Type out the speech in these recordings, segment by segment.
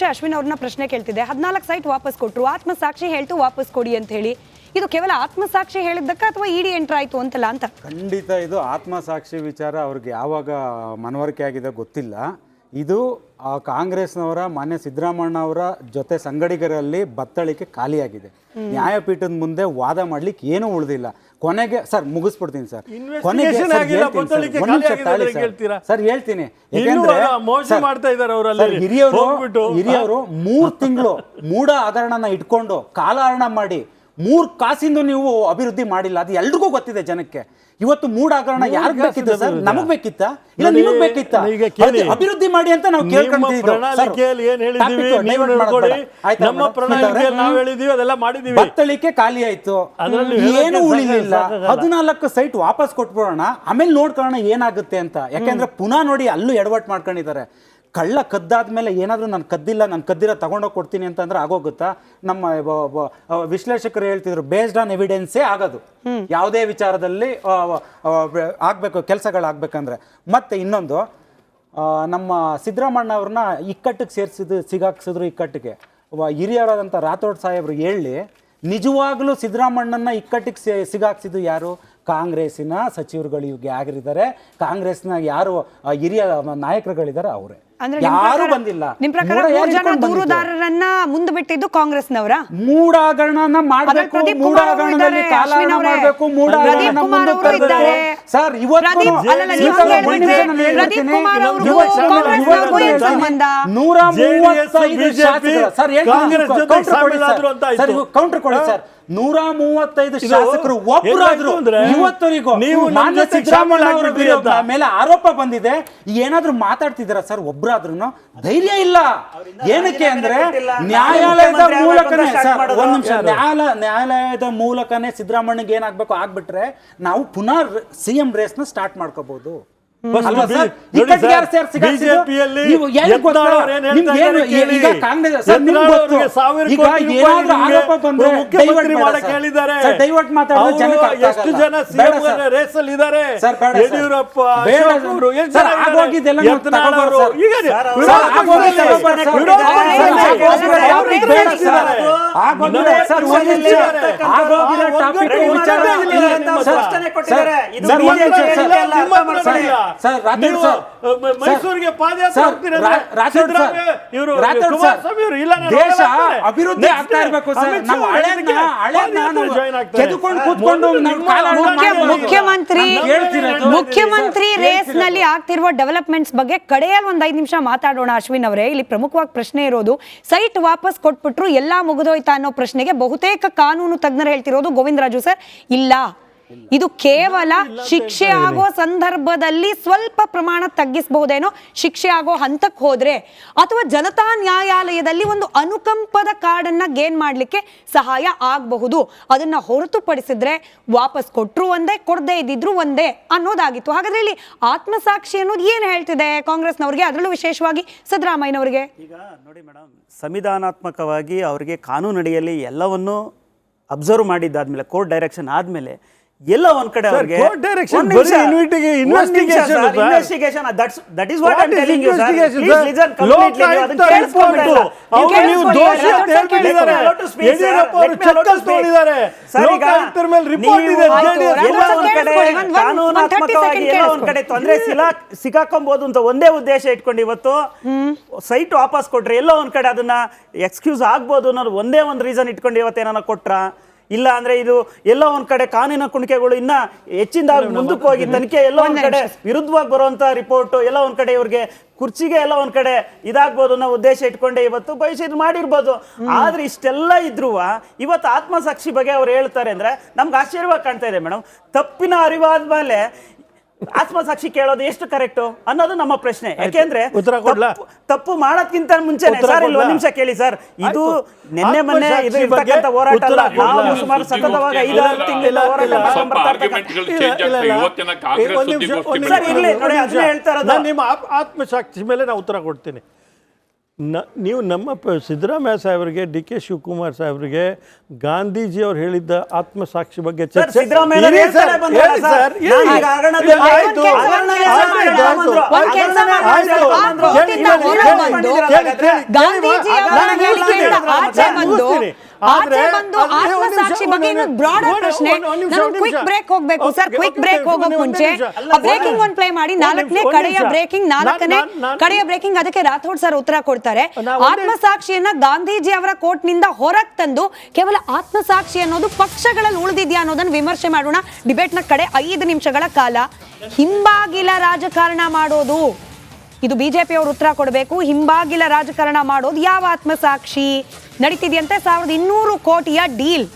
ಮುಂಚೆ ಅಶ್ವಿನ್ ಅವ್ರನ್ನ ಪ್ರಶ್ನೆ ಕೇಳ್ತಿದ್ದೆ, 14 ಸೈಟ್ ವಾಪಸ್ ಕೊಟ್ಟರು, ಆತ್ಮಸಾಕ್ಷಿ ಹೇಳ್ತು ವಾಪಸ್ ಕೊಡಿ ಅಂತ ಹೇಳಿ. ಇದು ಕೇವಲ ಆತ್ಮಸಾಕ್ಷಿ ಹೇಳಿದ್ದಕ್ಕ ಅಥವಾ ಇಡಿ ಎಂಟರ್ ಆಯ್ತು ಅಂತಲ್ಲ ಅಂತ? ಖಂಡಿತ ಇದು ಆತ್ಮಸಾಕ್ಷಿ ವಿಚಾರ ಅವ್ರಿಗೆ ಯಾವಾಗ ಮನವರಿಕೆ ಆಗಿದೆ ಗೊತ್ತಿಲ್ಲ. ಇದು ಕಾಂಗ್ರೆಸ್ನವರ ಮಾನ್ಯ ಸಿದ್ದರಾಮಣ್ಣ ಅವರ ಜೊತೆ ಸಂಗಡಿಗರಲ್ಲಿ ಬತ್ತಳಿಕೆ ಖಾಲಿಯಾಗಿದೆ. ನ್ಯಾಯಪೀಠದ ಮುಂದೆ ವಾದ ಮಾಡ್ಲಿಕ್ಕೆ ಏನೂ ಉಳಿದಿಲ್ಲ. ಕೊನೆಗೆ ಸರ್ ಮುಗಿಸ್ಬಿಡ್ತೀನಿ ಸರ್, ಕೊನೆಗೆ ಸರ್ ಹೇಳ್ತೀನಿ, ಹಿರಿಯವರು 3 ತಿಂಗಳು ಮೂಢ ಹಗರಣನ ಇಟ್ಕೊಂಡು ಕಾಲಹರಣ ಮಾಡಿ 3 ಕಾಸಿಂದು ನೀವು ಅಭಿವೃದ್ಧಿ ಮಾಡಿಲ್ಲ. ಅದು ಎಲ್ರಿಗೂ ಗೊತ್ತಿದೆ ಜನಕ್ಕೆ. ಇವತ್ತು ಮೂಢ ಹಗರಣ ಯಾರಿಗೆ ಬೇಕಿತ್ತು ಸರ್? ನಮಗ್ ಬೇಕಿತ್ತ ಇಲ್ಲ ನಿಮಗ್ ಬೇಕಿತ್ತ? ಅಭಿವೃದ್ಧಿ ಮಾಡಿ ಅಂತ ನಾವು ಬತ್ತಳಿಕೆ ಖಾಲಿ ಆಯ್ತು, ಏನು ಉಳಿಲಿಲ್ಲ. 14 ಸೈಟ್ ವಾಪಸ್ ಕೊಟ್ಬಿಡೋಣ, ಆಮೇಲೆ ನೋಡ್ಕೊಳ್ಳೋಣ ಏನಾಗುತ್ತೆ ಅಂತ. ಯಾಕೆಂದ್ರೆ ಪುನಃ ನೋಡಿ ಅಲ್ಲೂ ಎಡವಟ್ ಮಾಡ್ಕೊಂಡಿದ್ದಾರೆ. ಕಳ್ಳ ಕದ್ದಾದ್ಮೇಲೆ ಏನಾದರೂ ನಾನು ಕದ್ದಿಲ್ಲ, ನಾನು ಕದ್ದಿರೋ ತಗೊಂಡೋಗಿ ಕೊಡ್ತೀನಿ ಅಂತಂದ್ರೆ ಆಗೋಗುತ್ತಾ? ನಮ್ಮ ವಿಶ್ಲೇಷಕರು ಹೇಳ್ತಿದ್ರು ಬೇಸ್ಡ್ ಆನ್ ಎವಿಡೆನ್ಸೇ ಆಗೋದು ಯಾವುದೇ ವಿಚಾರದಲ್ಲಿ ಆಗಬೇಕು, ಕೆಲಸಗಳಾಗಬೇಕಂದ್ರೆ. ಮತ್ತು ಇನ್ನೊಂದು, ನಮ್ಮ ಸಿದ್ದರಾಮಣ್ಣ ಅವ್ರನ್ನ ಇಕ್ಕಟ್ಟಿಗೆ ಸಿಗಾಕ್ಸಿದ್ರು. ಇಕ್ಕಟ್ಟಿಗೆ ಹಿರಿಯರಾದಂಥ ರಾಥೋಡ್ ಸಾಹೇಬ್ರು ಹೇಳಿ, ನಿಜವಾಗ್ಲೂ ಸಿದ್ದರಾಮಣ್ಣನ ಇಕ್ಕಟ್ಟಿಗೆ ಸಿಗಾಕ್ಸಿದ್ದು ಯಾರು? ಕಾಂಗ್ರೆಸ್ಸಿನ ಸಚಿವರುಗಳು ಇವ್ಗೆ ಆಗಿದ್ದಾರೆ, ಕಾಂಗ್ರೆಸ್ನ ಯಾರು ಹಿರಿಯ ನಾಯಕರುಗಳಿದ್ದಾರೆ ಅವರೇ. ಯಾರು ಬಂದಿಲ್ಲ. ನಿಮ್ ಪ್ರಕಾರ 3 ಜನ ದೂರುದಾರರನ್ನ ಮುಂದೆ ಬಿಟ್ಟಿದ್ದು ಕಾಂಗ್ರೆಸ್ನವರ ಮೂಢ ಹಗರಣನ ಮಾಡಬೇಕು, ಮೂಢ ಹಗರಣದಲ್ಲಿ ಕಾಲಹರಣ ಮಾಡಬೇಕು, ಮೂಢ ಹಗರಣ ಮುಂದೆ ತರಬೇಕು ಸರ್. ಇವತ್ತು 135 ಶಾಸಕರು ಸರ್, ಕೌಂಟರ್ ಕೊಡಿ ಸರ್. 135 ಶಾಸಕರು ಒಬ್ಬರಾದ್ರು ಇವತ್ತವರೆಗೂ ಮಾನ್ಯ ಸಿದ್ದರಾಮಯ್ಯ ಅವರ ಮೇಲೆ ಆರೋಪ ಬಂದಿದೆ, ಏನಾದ್ರೂ ಮಾತಾಡ್ತಿದ್ದೀರಾ ಸರ್? ಒಬ್ಬರಾದ್ರೂ ಧೈರ್ಯ ಇಲ್ಲ. ಏನಕ್ಕೆ ಅಂದ್ರೆ ನ್ಯಾಯಾಲಯದ ಮೂಲಕನೇ ಸರ್, ಒಂದ್ ನಿಮಿಷ, ನ್ಯಾಯಾಲಯದ ಮೂಲಕನೇ ಸಿದ್ದರಾಮಯ್ಯಗೆ ಏನಾಗ್ಬೇಕು ಆಗ್ಬಿಟ್ರೆ ನಾವು ಪುನಃ ಸಿಎಂ ರೇಸ್ ನ ಸ್ಟಾರ್ಟ್ ಮಾಡ್ಕೋಬಹುದು. ಮೈಸೂರಿಗೆ ದೇಶ ಅಭಿವೃದ್ಧಿ ಆಗ್ತಾ ಇರಬೇಕು ಸರ್. ನಾವು ಮುಖ್ಯಮಂತ್ರಿ ರೇಸ್ ನಲ್ಲಿ ಆಗ್ತಿರುವ ಡೆವಲಪ್ಮೆಂಟ್ಸ್ ಬಗ್ಗೆ ಕಡೆಯಲ್ಲಿ ಒಂದ್ 5 ನಿಮಿಷ ಮಾತಾಡೋಣ. ಅಶ್ವಿನ್ ಅವರೇ, ಇಲ್ಲಿ ಪ್ರಮುಖವಾಗಿ ಪ್ರಶ್ನೆ ಇರೋದು, ಸೈಟ್ ವಾಪಸ್ ಕೊಟ್ಬಿಟ್ರು ಎಲ್ಲಾ ಮುಗಿದೋಯ್ತಾ ಅನ್ನೋ ಪ್ರಶ್ನೆಗೆ ಬಹುತೇಕ ಕಾನೂನು ತಜ್ಞರು ಹೇಳ್ತಿರೋದು, ಗೋವಿಂದರಾಜು ಸರ್, ಇಲ್ಲ, ಇದು ಕೇವಲ ಶಿಕ್ಷೆ ಆಗೋ ಸಂದರ್ಭದಲ್ಲಿ ಸ್ವಲ್ಪ ಪ್ರಮಾಣ ತಗ್ಗಿಸಬಹುದೇನೋ, ಶಿಕ್ಷೆ ಆಗೋ ಹಂತಕ್ಕೆ ಹೋದ್ರೆ, ಅಥವಾ ಜನತಾ ನ್ಯಾಯಾಲಯದಲ್ಲಿ ಒಂದು ಅನುಕಂಪದ ಕಾರ್ಡನ್ನ ಗೇನ್ ಮಾಡ್ಲಿಕ್ಕೆ ಸಹಾಯ ಆಗಬಹುದು. ಅದನ್ನ ಹೊರತುಪಡಿಸಿದ್ರೆ ವಾಪಸ್ ಕೊಟ್ರು ಒಂದೇ, ಕೊಡದೇ ಇದ್ದಿದ್ರು ಒಂದೇ ಅನ್ನೋದಾಗಿತ್ತು. ಹಾಗಾದ್ರೆ ಇಲ್ಲಿ ಆತ್ಮಸಾಕ್ಷಿ ಅನ್ನೋದು ಏನ್ ಹೇಳ್ತಿದೆ ಕಾಂಗ್ರೆಸ್ನವ್ರಿಗೆ, ಅದರಲ್ಲೂ ವಿಶೇಷವಾಗಿ ಸಿದ್ದರಾಮಯ್ಯನವರಿಗೆ? ಈಗ ನೋಡಿ ಮೇಡಮ್, ಸಂವಿಧಾನಾತ್ಮಕವಾಗಿ ಅವರಿಗೆ ಕಾನೂನಡಿಯಲ್ಲಿ ಎಲ್ಲವನ್ನೂ ಅಬ್ಸರ್ವ್ ಮಾಡಿದ್ದಾದ್ಮೇಲೆ, ಕೋರ್ಟ್ ಡೈರೆಕ್ಷನ್ ಆದ್ಮೇಲೆ ಎಲ್ಲ ಒಂದ್ ಕಡೆ ಅವರಿಗೆ ಕಾನೂನಾತ್ಮಕವಾಗಿ ಎಲ್ಲ ಒಂದ್ ಕಡೆ ತೊಂದರೆ ಸಿಕ್ಕಾಕೊಬಹುದು ಅಂತ ಒಂದೇ ಉದ್ದೇಶ ಇಟ್ಕೊಂಡು ಇವತ್ತು ಸೈಟ್ ವಾಪಸ್ ಕೊಟ್ರೆ ಎಲ್ಲೋ ಒಂದ್ ಕಡೆ ಅದನ್ನ ಎಕ್ಸ್ಕ್ಯೂಸ್ ಆಗ್ಬೋದು ಅನ್ನೋದು ಒಂದೇ ಒಂದು ರೀಸನ್ ಇಟ್ಕೊಂಡು ಇವತ್ತೇನ ಕೊಟ್ರ. ಇಲ್ಲ ಅಂದ್ರೆ ಇದು ಎಲ್ಲೋ ಒಂದ್ ಕಡೆ ಕಾನೂನಿನ ಕುಣಿಕೆಗಳು ಇನ್ನ ಹೆಚ್ಚಿಂದ ಮುಂದಕ್ಕೆ ಹೋಗಿ ತನಿಖೆ ಎಲ್ಲೋ ಒಂದ್ ಕಡೆ ವಿರುದ್ಧವಾಗಿ ಬರುವಂತ ರಿಪೋರ್ಟ್ ಎಲ್ಲ ಒಂದ್ ಕಡೆ ಇವ್ರಿಗೆ ಕುರ್ಚಿಗೆ ಎಲ್ಲ ಒಂದ್ ಕಡೆ ಇದಾಗ್ಬೋದು ಅನ್ನೋ ಉದ್ದೇಶ ಇಟ್ಕೊಂಡೆ ಇವತ್ತು ಭವಿಷ್ಯ ಮಾಡಿರ್ಬೋದು. ಆದ್ರೆ ಇಷ್ಟೆಲ್ಲ ಇದ್ರು ಇವತ್ತು ಆತ್ಮಸಾಕ್ಷಿ ಬಗ್ಗೆ ಅವ್ರು ಹೇಳ್ತಾರೆ ಅಂದ್ರೆ ನಮ್ಗೆ ಆಶ್ಚರ್ಯವಾಗಿ ಕಾಣ್ತಾ ಇದೆ ಮೇಡಮ್. ತಪ್ಪಿನ ಅರಿವಾದ್ಮೇಲೆ ಆತ್ಮಸಾಕ್ಷಿ ಕೇಳೋದು ಎಷ್ಟು ಕರೆಕ್ಟ್ ಅನ್ನೋದು ನಮ್ಮ ಪ್ರಶ್ನೆ. ಯಾಕೆಂದ್ರೆ ತಪ್ಪು ಮಾಡೋದ್ಕಿಂತ ಮುಂಚೆನೆ ಸರ್, ಇಲ್ಲಿ 1 ನಿಮಿಷ ಕೇಳಿ ಸರ್, ಇದು ನಿನ್ನೆ ಮೊನ್ನೆ ಇದು ಇರ್ತಕ್ಕಂಥ ಹೋರಾಟ ಅಲ್ಲ. ನಾವು ಸುಮಾರು ಸತತವಾಗಿ 5-6 ತಿಂಗಳಿಂದ ಹೋರಾಟ ನಿಮ್ಮ ಆತ್ಮಸಾಕ್ಷಿ ಮೇಲೆ ನಾನು ಉತ್ತರ ಕೊಡ್ತೀನಿ. ನೀವು ನಮ್ಮ ಸಿದ್ದರಾಮಯ್ಯ ಸಾಹೇಬರಿಗೆ ಡಿ ಕೆ ಶಿವಕುಮಾರ್ ಸಾಹೇಬರಿಗೆ ಗಾಂಧೀಜಿ ಅವ್ರು ಹೇಳಿದ್ದ ಆತ್ಮಸಾಕ್ಷಿ ಬಗ್ಗೆ ಚರ್ಚೆ ಸಿದ್ದರಾಮಯ್ಯ ಇರಿ ಹೇಳ್ತಾರೆ ಸರ್, ಬಂದ್ರಲ್ಲ ಹೇಳಿ ಸರ್, ಸರ್, ನಾನು ಇರಿ. ಈಗ ಹಗರಣದಲ್ಲಿ ಆಯ್ತು, ಒಂದ್ ಕೆಲ್ಸ ಮಾಡಿ, ಆಯ್ತು. ಆ ಕೋರ್ಟಿಂದ ಹೊರ ಬಂದು ಗಾಂಧೀಜಿ ಅವರ ಹೇಳಿಕೆಯಿಂದ ಆಚೆ ಬಂದು ಆತ್ಮಸಾಕ್ಷಿ ಬಗ್ಗೆ ಇನ್ನು ಬ್ರಾಡರ್ ಪ್ರಶ್ನೆ. ನಾನು ಕ್ವಿಕ್ ಬ್ರೇಕ್ ಹೋಗ್ಬೇಕು ಸರ್, ಕ್ವಿಕ್ ಬ್ರೇಕ್ ಹೋಗೋಕ್ ಮುಂಚೆ ಬ್ರೇಕಿಂಗ್ ಒಂದು ಪ್ಲೇ ಮಾಡಿ, ನಾಲ್ಕನೇ ಕಡೆಯ ಬ್ರೇಕಿಂಗ್, ನಾಲ್ಕನೇ ಕಡೆಯ ಬ್ರೇಕಿಂಗ್, ಅದಕ್ಕೆ ರಾಥೋಡ್ ಸರ್ ಉತ್ತರ ಕೊಡ್ತಾರೆ. ಆತ್ಮಸಾಕ್ಷಿಯನ್ನ ಗಾಂಧೀಜಿ ಅವರ ಕೋರ್ಟ್ ನಿಂದ ಹೊರಗೆ ತಂದು ಕೇವಲ ಆತ್ಮಸಾಕ್ಷಿ ಅನ್ನೋದು ಪಕ್ಷಗಳಲ್ಲಿ ಉಳಿದಿದ್ಯಾ ಅನ್ನೋದನ್ನ ವಿಮರ್ಶೆ ಮಾಡೋಣ. ಡಿಬೇಟ್ ನ ಕಡೆ 5 ನಿಮಿಷಗಳ ಕಾಲ. ಹಿಂಬಾಗಿಲ ರಾಜಕಾರಣ ಮಾಡೋದು, ಇದು ಬಿಜೆಪಿ ಅವರು ಉತ್ತರ ಕೊಡಬೇಕು. ಹಿಂಬಾಗಿಲ ರಾಜಕಾರಣ ಮಾಡೋದು ಯಾವ ಆತ್ಮಸಾಕ್ಷಿ ನಡೀತಿದೆಯಂತೆ? 1200 ಕೋಟಿಯ ಡೀಲ್,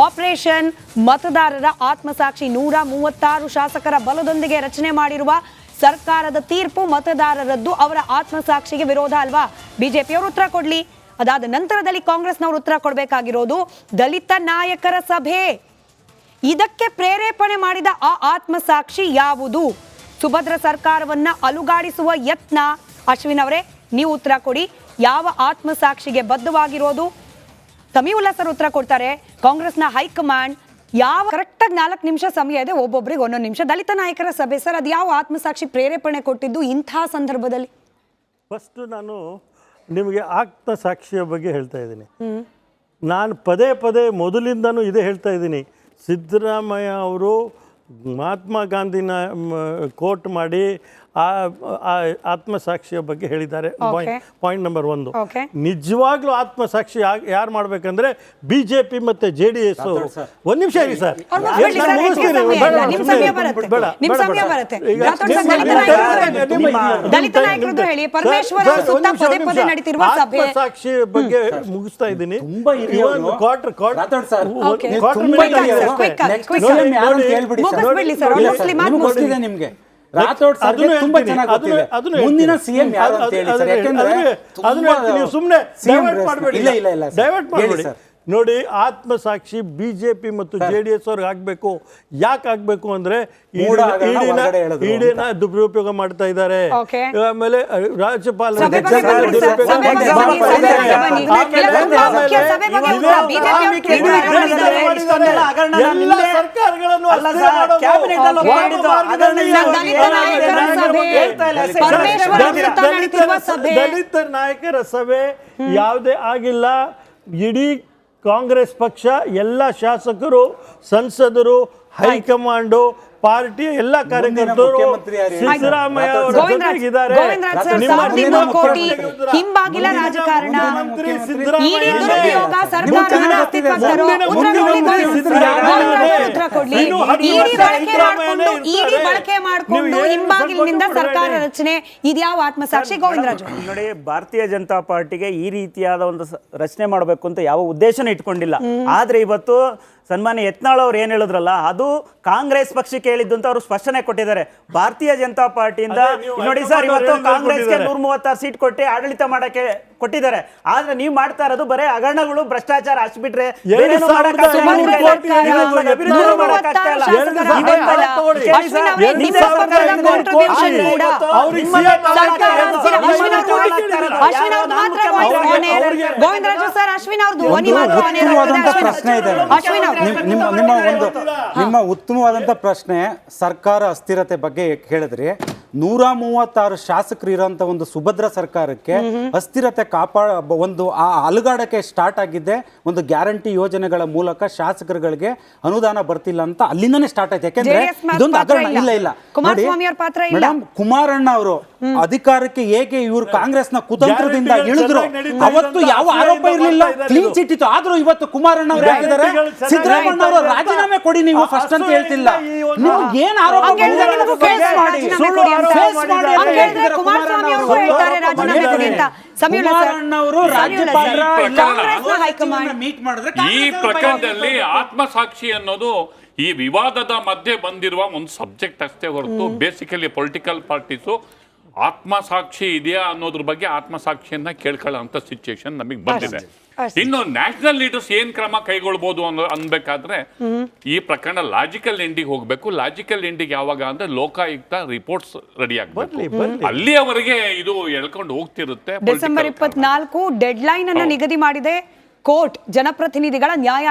ಆಪರೇಷನ್ ಮತದಾರರ ಆತ್ಮಸಾಕ್ಷಿ, 136 ಶಾಸಕರ ಬಲದೊಂದಿಗೆ ರಚನೆ ಮಾಡಿರುವ ಸರ್ಕಾರದ ತೀರ್ಪು ಮತದಾರರದ್ದು, ಅವರ ಆತ್ಮಸಾಕ್ಷಿಗೆ ವಿರೋಧ ಅಲ್ವಾ? ಬಿಜೆಪಿಯವರು ಉತ್ತರ ಕೊಡ್ಲಿ. ಅದಾದ ನಂತರದಲ್ಲಿ ಕಾಂಗ್ರೆಸ್ನವರು ಉತ್ತರ ಕೊಡಬೇಕಾಗಿರೋದು ದಲಿತ ನಾಯಕರ ಸಭೆ, ಇದಕ್ಕೆ ಪ್ರೇರೇಪಣೆ ಮಾಡಿದ ಆ ಆತ್ಮಸಾಕ್ಷಿ ಯಾವುದು? ಸುಭದ್ರ ಸರ್ಕಾರವನ್ನ ಅಲುಗಾಡಿಸುವ ಯತ್ನ. ಅಶ್ವಿನ್ ಅವರೇ, ನೀವು ಉತ್ತರ ಕೊಡಿ. ಯಾವ ಆತ್ಮಸಾಕ್ಷಿಗೆ ಬದ್ಧವಾಗಿರೋದು? ಸಮೀವುಲ್ಲಾ ಸರ್ ಉತ್ತರ ಕೊಡ್ತಾರೆ. ಕಾಂಗ್ರೆಸ್ನ ಹೈಕಮಾಂಡ್ ಯಾವ ಕರೆಕ್ಟಾಗಿ 4 ನಿಮಿಷ ಸಮಯ ಇದೆ, ಒಬ್ಬೊಬ್ಬರಿಗೆ 1 ನಿಮಿಷ. ದಲಿತ ನಾಯಕರ ಸಭೆ ಸರ್, ಅದು ಯಾವ ಆತ್ಮಸಾಕ್ಷಿ ಪ್ರೇರೇಪಣೆ ಕೊಟ್ಟಿದ್ದು ಇಂಥ ಸಂದರ್ಭದಲ್ಲಿ? ಫಸ್ಟ್ ನಾನು ನಿಮಗೆ ಆತ್ಮಸಾಕ್ಷಿಯ ಬಗ್ಗೆ ಹೇಳ್ತಾ ಇದ್ದೀನಿ. ನಾನು ಪದೇ ಪದೇ ಮೊದಲಿಂದನೂ ಇದೇ ಹೇಳ್ತಾ ಇದ್ದೀನಿ. ಸಿದ್ದರಾಮಯ್ಯ ಅವರು ಮಹಾತ್ಮ ಗಾಂಧಿನ ಕೋಟ್ ಮಾಡಿ ಆ ಆತ್ಮಸಾಕ್ಷಿಯ ಬಗ್ಗೆ ಹೇಳಿದ್ದಾರೆ. Point number 1. ನಿಜವಾಗ್ಲೂ ಆತ್ಮಸಾಕ್ಷಿ ಯಾರು ಮಾಡ್ಬೇಕಂದ್ರೆ ಬಿಜೆಪಿ ಮತ್ತೆ JDS. ಒಂದ್ ನಿಮಿಷ ಇರಿ ಸರ್, ಆತ್ಮಸಾಕ್ಷಿ ಬಗ್ಗೆ ಮುಗಿಸ್ತಾ ಇದ್ದೀನಿ. ನಿಮ್ಗೆ ರಾಥೋಡ್ ಸರ್ಗೆ ತುಂಬಾ ಚೆನ್ನಾಗಿ ಗೊತ್ತಿದೆ ಮುಂದಿನ ಸಿಎಂ ಯಾರು ಅಂತ ಹೇಳಿ ಸರ್. ಯಾಕಂದ್ರೆ ನೀವು ಸುಮ್ಮನೆ ಡೈವರ್ಟ್ ಮಾಡಬೇಡಿ. ನೋಡಿ, ಆತ್ಮಸಾಕ್ಷಿ ಬಿಜೆಪಿ ಮತ್ತು JDS ಅವ್ರಿಗೆ ಆಗ್ಬೇಕು. ಯಾಕೆ ಆಗ್ಬೇಕು ಅಂದ್ರೆ ಇಡಿನ ದುರುಪಯೋಗ ಮಾಡ್ತಾ ಇದ್ದಾರೆ. ಆಮೇಲೆ ರಾಜ್ಯಪಾಲರು ದಲಿತ ನಾಯಕರ ಸಭೆ ಯಾವುದೇ ಆಗಿಲ್ಲ. ಇಡೀ ಕಾಂಗ್ರೆಸ್ ಪಕ್ಷ, ಎಲ್ಲ ಶಾಸಕರು, ಸಂಸದರು, ಹೈಕಮಾಂಡು, ಪಾರ್ಟಿಯ ಎಲ್ಲ ಕಾರ್ಯಕರ್ತರು ಸಿದ್ದರಾಮಯ್ಯ ಅವರ ಜೊತೆಗಿದ್ದಾರೆ. ಹಿಂಬಾಗಿಲ ರಾಜಕಾರಣ, ಬಳಕೆ ಮಾಡಿಕೊಂಡು ಹಿಂಬಾಗಿಲಿನಿಂದ ಸರ್ಕಾರ ರಚನೆ, ಇದ್ಯಾವ ಆತ್ಮಸಾಕ್ಷಿ? ಗೋವಿಂದರಾಜು ನೋಡಿ, ಭಾರತೀಯ ಜನತಾ ಪಾರ್ಟಿಗೆ ಈ ರೀತಿಯಾದ ಒಂದು ರಚನೆ ಮಾಡಬೇಕು ಅಂತ ಯಾವ ಉದ್ದೇಶನ ಇಟ್ಕೊಂಡಿಲ್ಲ. ಆದ್ರೆ ಇವತ್ತು ಸನ್ಮಾನ್ಯ ಯತ್ನಾಳ್ ಅವ್ರು ಏನ್ ಹೇಳಿದ್ರಲ್ಲ, ಅದು ಕಾಂಗ್ರೆಸ್ ಪಕ್ಷಕ್ಕೆ ಹೇಳಿದ್ದು ಅಂತ ಅವರು ಸ್ಪಷ್ಟನೆ ಕೊಟ್ಟಿದ್ದಾರೆ. ಭಾರತೀಯ ಜನತಾ ಪಾರ್ಟಿಯಿಂದ ನೋಡಿ ಸರ್, ಇವತ್ತು ಕಾಂಗ್ರೆಸ್ಗೆ 136 ಸೀಟ್ ಕೊಟ್ಟು ಆಡಳಿತ ಮಾಡಕ್ಕೆ ಕೊಟ್ಟಿದ್ದಾರೆ. ಆದ್ರೆ ನೀವು ಮಾಡ್ತಾ ಇರೋದು ಬರೇ ಹಗರಣಗಳು, ಭ್ರಷ್ಟಾಚಾರ ಅಷ್ಟ್ಬಿಟ್ರೆ ನಿಮ್ಮ ಉತ್ತಮವಾದಂತ ಪ್ರಶ್ನೆ ಸರ್ಕಾರ ಅಸ್ಥಿರತೆ ಬಗ್ಗೆ ಹೇಳಿದ್ರಿ. 136 ಶಾಸಕರು ಇರೋಂಥ ಒಂದು ಸುಭದ್ರ ಸರ್ಕಾರಕ್ಕೆ ಅಸ್ಥಿರತೆ ಒಂದು ಆ ಅಲುಗಾಡಕ್ಕೆ ಸ್ಟಾರ್ಟ್ ಆಗಿದ್ದೆ ಒಂದು ಗ್ಯಾರಂಟಿ ಯೋಜನೆಗಳ ಮೂಲಕ ಶಾಸಕರುಗಳಿಗೆ ಅನುದಾನ ಬರ್ತಿಲ್ಲ ಅಂತ ಅಲ್ಲಿಂದನೇ ಸ್ಟಾರ್ಟ್ ಆಯ್ತು. ಯಾಕೆಂದ್ರೆ ಇದೊಂದು ಹಗರಣ. ಇಲ್ಲ ಮೇಡಮ್, ಕುಮಾರಣ್ಣ ಅವರು ಅಧಿಕಾರಕ್ಕೆ ಹೇಗೆ ಇವರು ಕಾಂಗ್ರೆಸ್ನ ಕುತಂತ್ರದಿಂದ ಇಳಿದ್ರು, ಅವತ್ತು ಯಾವ ಆರೋಪ ಇರಲಿಲ್ಲ, ಕ್ಲೀನ್ ಚಿಟ್ ಇತ್ತು. ಆದ್ರೂ ಇವತ್ತು ಕುಮಾರಣ್ಣ ಅವರು ಹೇಳಿದ್ದಾರೆ ಸಿದ್ದರಾಮಯ್ಯ ಅವರು ರಾಜೀನಾಮೆ ಕೊಡಿ ನೀವು ಫಸ್ಟ್ ಅಂತ ಹೇಳ್ತಿಲ್ಲ. ನೀವು ಏನ್ ಆರೋಪ ಈ ಪ್ರಕರಣದಲ್ಲಿ ಆತ್ಮಸಾಕ್ಷಿ ಅನ್ನೋದು ಈ ವಿವಾದದ ಮಧ್ಯೆ ಬಂದಿರುವ ಒಂದು ಸಬ್ಜೆಕ್ಟ್ ಅಷ್ಟೇ ಹೊರತು ಬೇಸಿಕಲಿ ಪೊಲಿಟಿಕಲ್ ಪಾರ್ಟೀಸು ಆತ್ಮಸಾಕ್ಷಿ ಇದೆಯಾ ಅನ್ನೋದ್ರ ಬಗ್ಗೆ ಆತ್ಮಸಾಕ್ಷಿಯನ್ನ ಕೇಳ್ಕೊಳ್ಳೋ ಅಂತ ಸಿಚುಯೇಷನ್ ನಮಗೆ ಬಂದಿದೆ. ಇನ್ನು ನ್ಯಾಷನಲ್ ಲೀಡರ್ಸ್ ಏನ್ ಕ್ರಮ ಕೈಗೊಳ್ಬಹುದು ಅನ್ಬೇಕಾದ್ರೆ ಈ ಪ್ರಕರಣ ಲಾಜಿಕಲ್ ಎಂಡಿಗೆ ಹೋಗ್ಬೇಕು. ಲಾಜಿಕಲ್ ಎಂಡಿಗೆ ಯಾವಾಗ ಅಂದ್ರೆ ಲೋಕಾಯುಕ್ತ ರಿಪೋರ್ಟ್ಸ್ ರೆಡಿ ಆಗ್ಬೇಕು. ಅಲ್ಲಿಯವರೆಗೆ ಇದು ಎಳ್ಕೊಂಡು ಹೋಗ್ತಿರುತ್ತೆ. ಡಿಸೆಂಬರ್ 24 ಡೆಡ್ ಲೈನ್ ಅನ್ನು ನಿಗದಿ ಮಾಡಿದೆ ಕೋರ್ಟ್. ಜನಪ್ರತಿನಿಧಿಗಳ ನ್ಯಾಯ